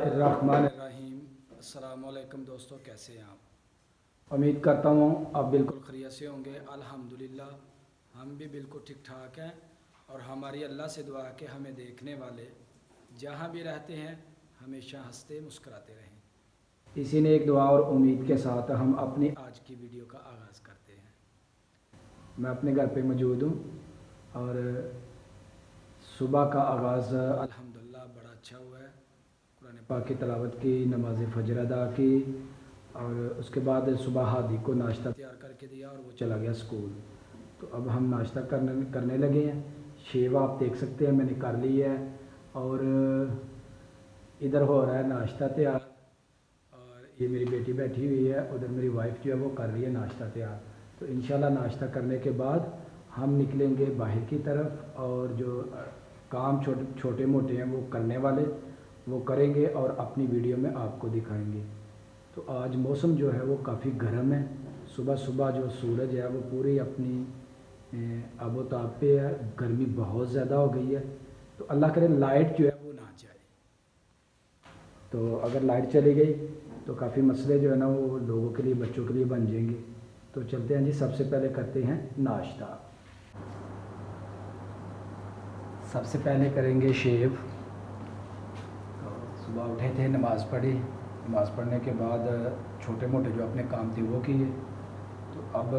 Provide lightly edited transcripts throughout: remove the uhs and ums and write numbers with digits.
बिस्मिल्लाहिर्रहमानिर्रहीम। अस्सलामुअलैकुम दोस्तों, कैसे हैं आप? उम्मीद करता हूँ आप बिल्कुल खैरियत से होंगे। अल्हम्दुलिल्लाह हम भी बिल्कुल ठीक ठाक हैं और हमारी अल्लाह से दुआ है कि हमें देखने वाले जहाँ भी रहते हैं हमेशा हंसते मुस्कुराते रहें। इसी ने एक दुआ और उम्मीद के साथ हम अपनी आज की वीडियो का आगाज़ करते हैं। मैं अपने घर पे मौजूद हूँ और सुबह का आगाज़ अल्हम्दुलिल्लाह बड़ा अच्छा हुआ है। कुरान पाक की तिलावत की, नमाज फ़जर अदा की और उसके बाद सुबह हादी को नाश्ता तैयार करके दिया और वो चला गया स्कूल। तो अब हम नाश्ता करने लगे हैं। शेवा आप देख सकते हैं मैंने कर ली है और इधर हो रहा है नाश्ता तैयार और ये मेरी बेटी बैठी हुई है, उधर मेरी वाइफ जो है वो कर रही है नाश्ता तैयार। तो इंशाल्लाह नाश्ता करने के बाद हम निकलेंगे बाहर की तरफ और जो काम छोटे मोटे हैं वो करने वाले वो करेंगे और अपनी वीडियो में आपको दिखाएंगे। तो आज मौसम जो है वो काफ़ी गर्म है। सुबह सुबह जो सूरज है वो पूरी अपनी आबोताब पे है। गर्मी बहुत ज़्यादा हो गई है। तो अल्लाह करे लाइट जो है वो ना जाए। तो अगर लाइट चली गई तो काफ़ी मसले जो है ना वो लोगों के लिए, बच्चों के लिए बन जाएंगे। तो चलते हैं जी, सबसे पहले करते हैं नाश्ता। सबसे पहले करेंगे शेव। तो सुबह उठे थे, नमाज़ पढ़ी, नमाज़ पढ़ने के बाद छोटे मोटे जो अपने काम थे वो किए। तो अब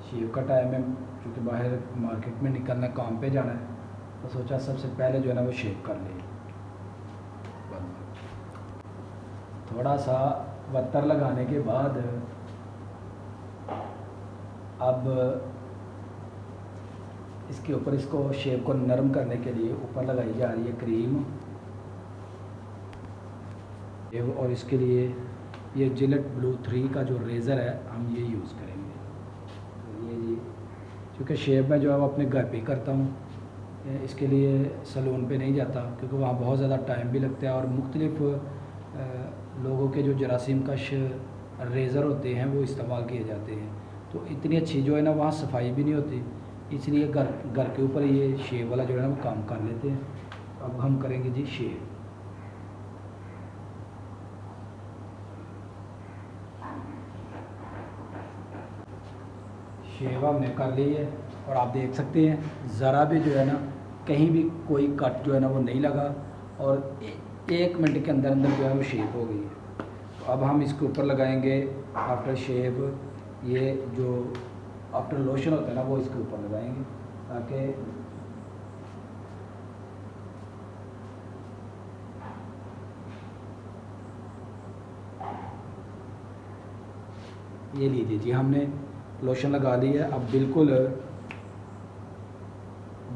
शेव का टाइम है, क्योंकि बाहर मार्केट में निकलना, काम पे जाना है। तो सोचा सबसे पहले जो है ना वो शेव कर ले। थोड़ा सा वत्तर लगाने के बाद अब इसके ऊपर इसको शेव को नरम करने के लिए ऊपर लगाई जा रही है क्रीम। और इसके लिए ये जिलेट ब्लू 3 का जो रेज़र है हम ये यूज़ करेंगे। तो ये जी, क्योंकि शेव में जो है वो अपने घर पे ही करता हूँ, इसके लिए सैलून पे नहीं जाता क्योंकि वहाँ बहुत ज़्यादा टाइम भी लगता है और मुख्तलिफ़ लोगों के जो जरासीम कश रेज़र होते हैं वो इस्तेमाल किए जाते हैं। तो इतनी अच्छी जो है ना वहाँ सफाई भी नहीं होती, इसलिए घर के ऊपर ये शेव वाला जो है ना वो काम कर लेते हैं। अब हम करेंगे जी शेव। शेव हमने कर ली है और आप देख सकते हैं ज़रा भी जो है ना कहीं भी कोई कट जो है ना वो नहीं लगा और 1 मिनट के अंदर अंदर जो है वो शेव हो गई है। तो अब हम इसके ऊपर लगाएंगे आफ्टर शेव, ये जो आफ्टर लोशन होता है ना वो इसके ऊपर लगाएंगे ताकि ये लीजिए जी, हमने लोशन लगा ली है। अब बिल्कुल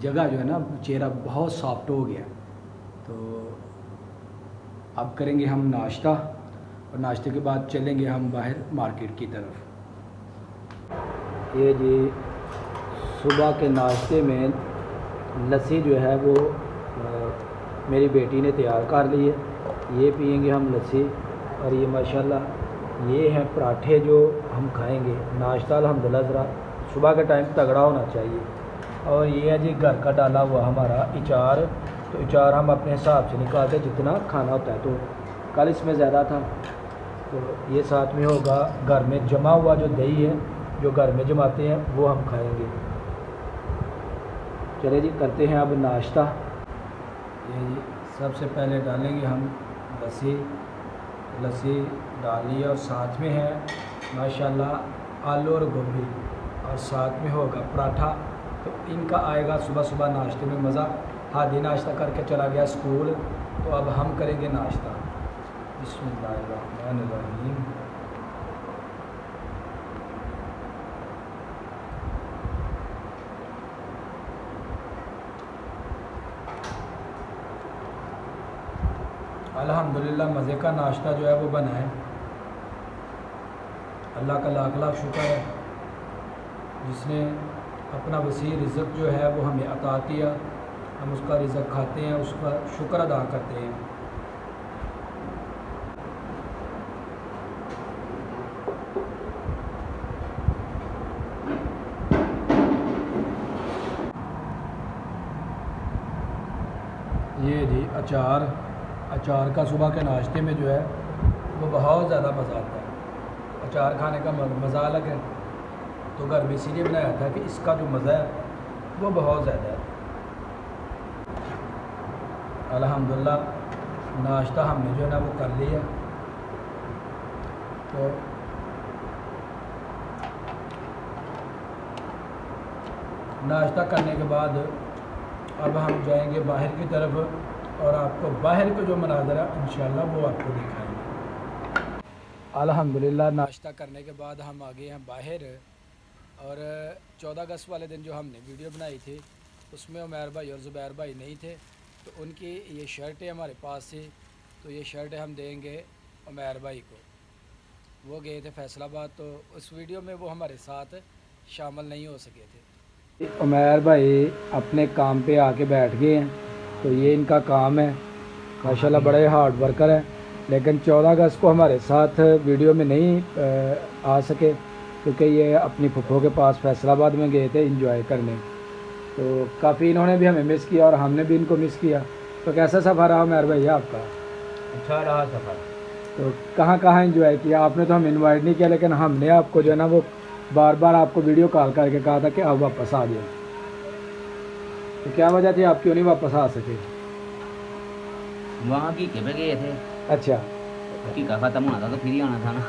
जगह जो है ना चेहरा बहुत सॉफ्ट हो गया। तो अब करेंगे हम नाश्ता और नाश्ते के बाद चलेंगे हम बाहर मार्केट की तरफ। ये जी सुबह के नाश्ते में लस्सी जो है वो मेरी बेटी ने तैयार कर ली है, ये पियेंगे हम लस्सी। और ये माशाल्लाह ये हैं पराठे जो हम खाएंगे। नाश्ता अल्हम्दुलिल्लाह ज़रा सुबह का टाइम तगड़ा होना चाहिए। और ये है जी घर का डाला हुआ हमारा अचार। तो अचार हम अपने हिसाब से निकालते जितना खाना होता है। तो कल इसमें ज़्यादा था तो ये साथ में होगा घर में जमा हुआ जो दही है, जो घर में जमाते हैं वो हम खाएंगे। चलिए जी करते हैं अब नाश्ता। ये जी सबसे पहले डालेंगे हम लस्सी डाल ली और साथ में है माशाल्लाह आलू और गोभी और साथ में होगा पराठा। तो इनका आएगा सुबह सुबह नाश्ते में मज़ा। हादी नाश्ता करके चला गया स्कूल, तो अब हम करेंगे नाश्ता। बिस्मिल्लाहिर्रहमानिर्रहीम। अल्हम्दुलिल्लाह मज़े का नाश्ता जो है वो बना है। अल्लाह का लाख लाख शुक्र है जिसने अपना वसी रिज़्क़ जो है वो हमें अता किया। हम उसका रिज़्क़ खाते हैं, उसका शुक्र अदा करते हैं। ये जी अचार अचार का सुबह के नाश्ते में जो है वो बहुत ज़्यादा मज़ा आता है। अचार खाने का मज़ा अलग है। तो घर में इसीलिए बनाया था कि इसका जो मज़ा है वो बहुत ज़्यादा है। अल्हम्दुलिल्लाह नाश्ता हमने जो है ना वो कर लिया। तो नाश्ता करने के बाद अब हम जाएंगे बाहर की तरफ और आपको बाहर का जो मनाज़रा इंशाल्लाह वो आपको दिखाएंगे। अल्हम्दुलिल्लाह नाश्ता करने के बाद हम आ गए हैं बाहर। और 14 अगस्त वाले दिन जो हमने वीडियो बनाई थी उसमें उमैर भाई और ज़ुबैर भाई नहीं थे, तो उनकी ये शर्टें हमारे पास थी, तो ये शर्टें हम देंगे उमैर भाई को। वो गए थे फैसलाबाद, तो उस वीडियो में वो हमारे साथ शामिल नहीं हो सके थे। उमैर भाई अपने काम पे आके बैठ गए हैं, तो ये इनका काम है। माशाल्लाह बड़े हार्ड वर्कर हैं, लेकिन 14 अगस्त को हमारे साथ वीडियो में नहीं आ सके क्योंकि ये अपनी फुफ्फो के पास फैसलाबाद में गए थे एंजॉय करने। तो काफ़ी इन्होंने भी हमें मिस किया और हमने भी इनको मिस किया। तो कैसा सफ़र रहा उमैर भाई आपका? अच्छा रहा सफ़र। तो कहाँ कहाँ एंजॉय किया आपने? तो हम इनवाइट नहीं किया, लेकिन हमने आपको जो है ना वो बार बार आपको वीडियो कॉल करके कहा था कि आप वापस आ जाए। तो क्या वजह थी, आप क्यों नहीं वापस आ सके? वहाँ की पे गए थे। अच्छा, टीका ख़त्म होना था तो फिर ही आना था ना।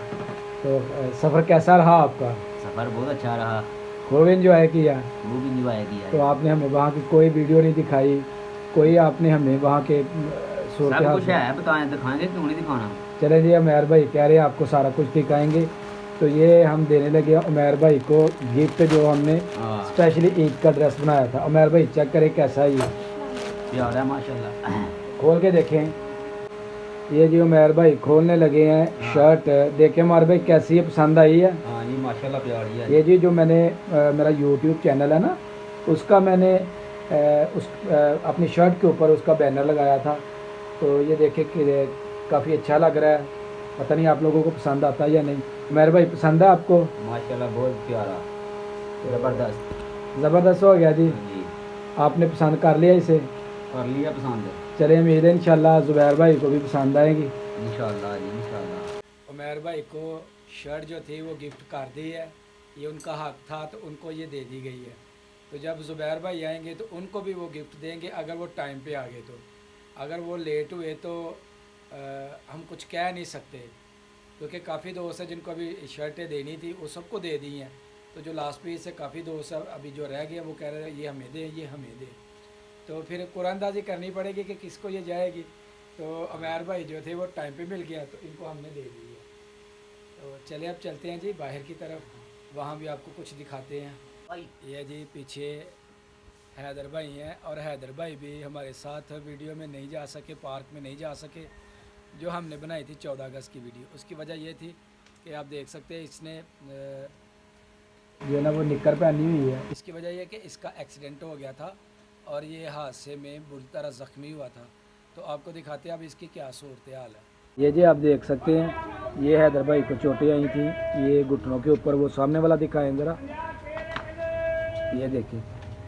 तो सफ़र कैसा रहा आपका? सफ़र बहुत अच्छा रहा, खूब एंजॉय किया। वो भी इंजॉय किया। तो आपने हमें वहाँ की कोई वीडियो नहीं दिखाई, कोई आपने हमें वहाँ के सब कुछ है, बताएं दिखाएंगे, क्यों नहीं दिखाना। चले जी, उमैर भाई कह रहे हैं आपको सारा कुछ दिखाएंगे। तो ये हम देने लगे उमैर भाई को गिफ्ट जो हमने स्पेशली ईद का ड्रेस बनाया था। उमैर भाई चेक करें कैसा है ये, प्यार है माशाल्लाह। खोल के देखें। ये जी उमैर भाई खोलने लगे हैं शर्ट। देखें उमैर भाई कैसी है, पसंद आई है? हाँ जी माशाल्लाह प्यारी है। ये जी जो मैंने मेरा यूट्यूब चैनल है ना, उसका मैंने अपनी शर्ट के ऊपर उसका बैनर लगाया था। तो ये देखें कि काफ़ी अच्छा लग रहा है। पता नहीं आप लोगों को पसंद आता है या नहीं। उमैर भाई पसंद है आपको? माशाल्लाह बहुत प्यारा, ज़बरदस्त। ज़बरदस्त हो गया जी। जी आपने पसंद कर लिया इसे? कर लिया पसंद। चलिए उम्मीद है इंशाल्लाह ज़ुबैर भाई को भी पसंद आएगी इंशाल्लाह जी इंशाल्लाह। उमैर भाई को शर्ट जो थी वो गिफ्ट कर दी है। ये उनका हक था तो उनको ये दे दी गई है। तो जब ज़ुबैर भाई आएंगे तो उनको भी वो गिफ्ट देंगे, अगर वो टाइम पे आ गए तो। अगर वो लेट हुए तो हम कुछ कह नहीं सकते, क्योंकि काफ़ी दोस्त हैं जिनको अभी शर्टें देनी थी वो सबको दे दी हैं। तो जो लास्ट पीस से काफ़ी दोस्त हैं अभी जो रह गए वो कह रहे हैं ये हमें दे, ये हमें दे। तो फिर कुरानदाजी करनी पड़ेगी कि किसको ये जाएगी। तो उमैर भाई जो थे वो टाइम पे मिल गया तो इनको हमने दे दी है। तो चलिए अब चलते हैं जी बाहर की तरफ, वहाँ भी आपको कुछ दिखाते हैं। ये जी पीछे हैदर भाई हैं, और हैदर भाई भी हमारे साथ वीडियो में नहीं जा सके, पार्क में नहीं जा सके। जो हमने बनाई थी 14 अगस्त की वीडियो, उसकी वजह ये थी कि आप देख सकते हैं इसने जो है ना वो निक्कर पहनी हुई है। इसकी वजह यह कि इसका एक्सीडेंट हो गया था और ये हादसे में बुरी तरह ज़ख्मी हुआ था। तो आपको दिखाते हैं अब इसकी क्या सूरत हाल है। ये जी आप देख सकते हैं, ये हैदर भाई को चोटें आई थी, ये घुटनों के ऊपर। वो सामने वाला दिखाएं ज़रा, ये देखिए,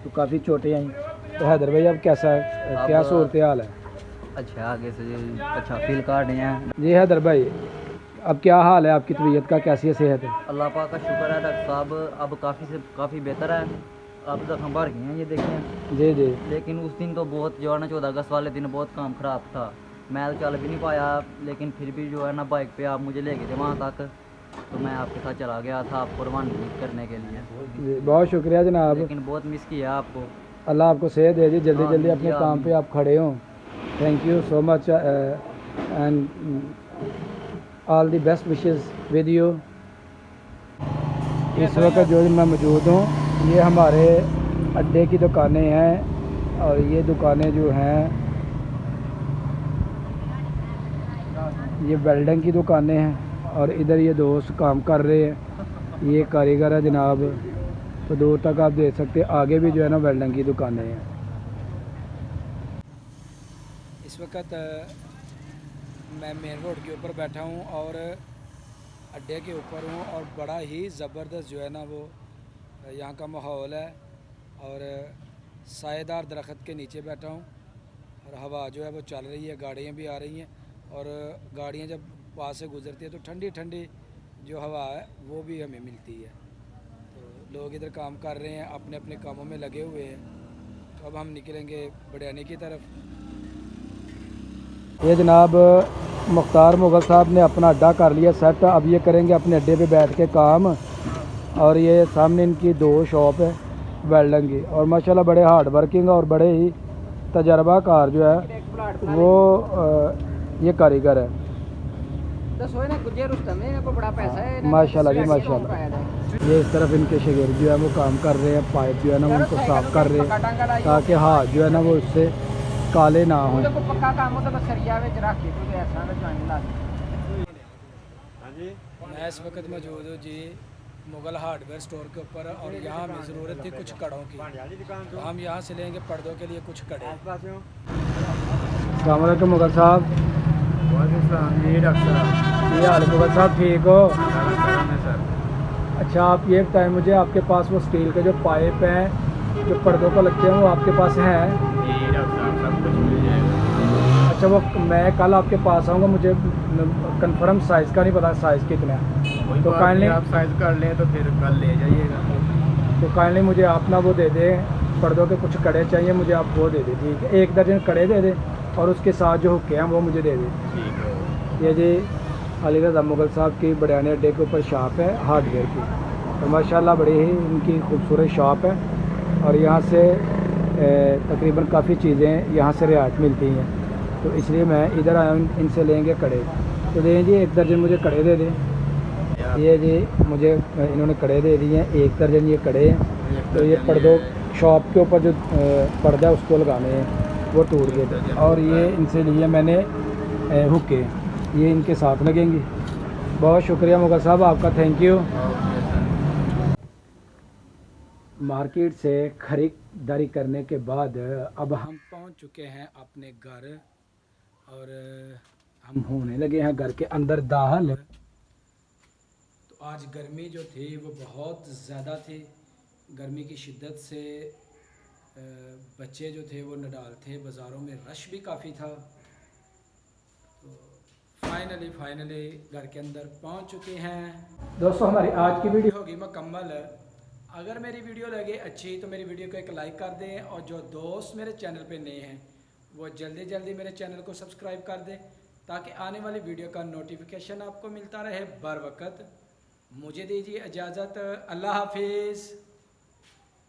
तो काफ़ी चोटें आई। तो हैदर भाई अब कैसा है, क्या सूरत हाल है? अच्छा आगे से अच्छा फील कर रहे हैं जी हैदर भाई, अब क्या हाल है आपकी तबीयत का, कैसी है सेहत? अल्लाह पाक का शुक्र है डॉक्टर साहब, अब काफ़ी से काफ़ी बेहतर है। अब जख्म भर गए हैं ये देखें। जी जी। लेकिन उस दिन तो बहुत जो है ना 14 अगस्त वाले दिन बहुत काम ख़राब था, मैं तो चल भी नहीं पाया। लेकिन फिर भी जो है ना बाइक पे आप मुझे ले गए थे वहाँ तक, तो मैं आपके साथ चला गया था आपको रवानगी करने के लिए। जी बहुत शुक्रिया जनाब, लेकिन बहुत मिस किया आपको। अल्लाह आपको सेहत दे दी, जल्दी जल्दी आमीन अपने जी, काम आमीन। पे आप खड़े हों। Thank you so much and all the best wishes with you. इस वक्त जो मैं मौजूद हूँ ये हमारे अड्डे की दुकानें हैं, और ये दुकानें जो हैं ये वेल्डिंग की दुकानें हैं, और इधर ये दोस्त काम कर रहे हैं, ये कारीगर है जनाब। तो दूर तक आप देख सकते हैं, आगे भी जो है ना वेल्डिंग की दुकानें हैं। इस वक्त मैं मेन रोड के ऊपर बैठा हूँ और अड्डे के ऊपर हूँ, और बड़ा ही ज़बरदस्त जो है ना वो यहाँ का माहौल है। और सायेदार दरख्त के नीचे बैठा हूँ और हवा जो है वो चल रही है, गाड़ियाँ भी आ रही हैं। और गाड़ियाँ जब पास से गुजरती है तो ठंडी ठंडी जो हवा है वो भी हमें मिलती है। तो लोग इधर काम कर रहे हैं, अपने अपने कामों में लगे हुए हैं। तो अब हम निकलेंगे बड़यानी की तरफ। ये जनाब मुख्तार मुगल साहब ने अपना अड्डा कर लिया सेट। अब ये करेंगे अपने अड्डे पे बैठ के काम। और ये सामने इनकी 2 शॉप है वेल्डिंग की, और माशाल्लाह बड़े हार्ड वर्किंग और बड़े ही तजर्बाकार जो है वो ये कारीगर है। माशाल्लाह जी माशाल्लाह। ये इस तरफ इनके शागिर्द जो है वो काम कर रहे हैं, पाइप जो है ना वो उनको साफ़ कर रहे हैं ताकि हाथ जो है ना वो उससे काले ना हो। मैं इस वक्त मौजूद हूँ जी मुग़ल हार्डवेयर स्टोर के ऊपर, और यहाँ हमें ज़रूरत थी कुछ कड़ों की, तो हम यहाँ से लेंगे पर्दों के लिए कुछ कड़े। अस्सलाम वालेकुम मुग़ल साहब। ये हाल मुग़ल साहब ठीक हो? अच्छा आप ये बताएं मुझे, आपके पास वो स्टील के जो पाइप हैं जो पर्दों को लगते हैं वो आपके पास हैं? अच्छा वो मैं कल आपके पास आऊँगा, मुझे कंफर्म साइज़ का नहीं पता साइज़ कितना है, तो काइंडली आप साइज कर लें तो फिर कल ले जाइएगा। तो काइंडली मुझे आप ना वो दे दें, पर्दों के कुछ कड़े चाहिए मुझे, आप वो दे दें ठीक है। 1 दर्जन कड़े दे दें और उसके साथ जो हुक्के हैं वो मुझे दे दें। ठीक है। ये जी अली रज़ा मुग़ल साहब की बड़यानी अड्डे के ऊपर शॉप है हार्डवेयर की, तो माशाल्लाह बड़ी ही इनकी खूबसूरत शॉप है, और यहाँ से तकरीबन काफ़ी चीज़ें यहाँ से रियायत मिलती हैं, तो इसलिए मैं इधर आया हूँ। इनसे लेंगे कड़े, तो दें जी 1 दर्जन मुझे कड़े दे दें। ये जी मुझे इन्होंने कड़े दे दिए हैं, 1 दर्जन ये कड़े हैं। तो ये पर्दों शॉप के ऊपर जो पर्दा है उसको लगाने हैं वो टूट गए थे, और ये इनसे लिए मैंने हुक्के, ये इनके साथ लगेंगे। बहुत शुक्रिया मुग़ल साहब आपका, थैंक यू। मार्केट से ख़रीदारी करने के बाद अब हम पहुंच चुके हैं अपने घर, और हम होने लगे हैं घर के अंदर दाखिल। तो आज गर्मी जो थी वो बहुत ज़्यादा थी, गर्मी की शिद्दत से बच्चे जो थे वो नडाल थे, बाज़ारों में रश भी काफ़ी था। तो फाइनली घर के अंदर पहुंच चुके हैं। दोस्तों हमारी आज की वीडियो होगी मुकम्मल। अगर मेरी वीडियो लगे अच्छी तो मेरी वीडियो को एक लाइक कर दें, और जो दोस्त मेरे चैनल पे नए हैं वो जल्दी मेरे चैनल को सब्सक्राइब कर दें, ताकि आने वाली वीडियो का नोटिफिकेशन आपको मिलता रहे बर वक्त। मुझे दीजिए इजाज़त, अल्लाह हाफिज़।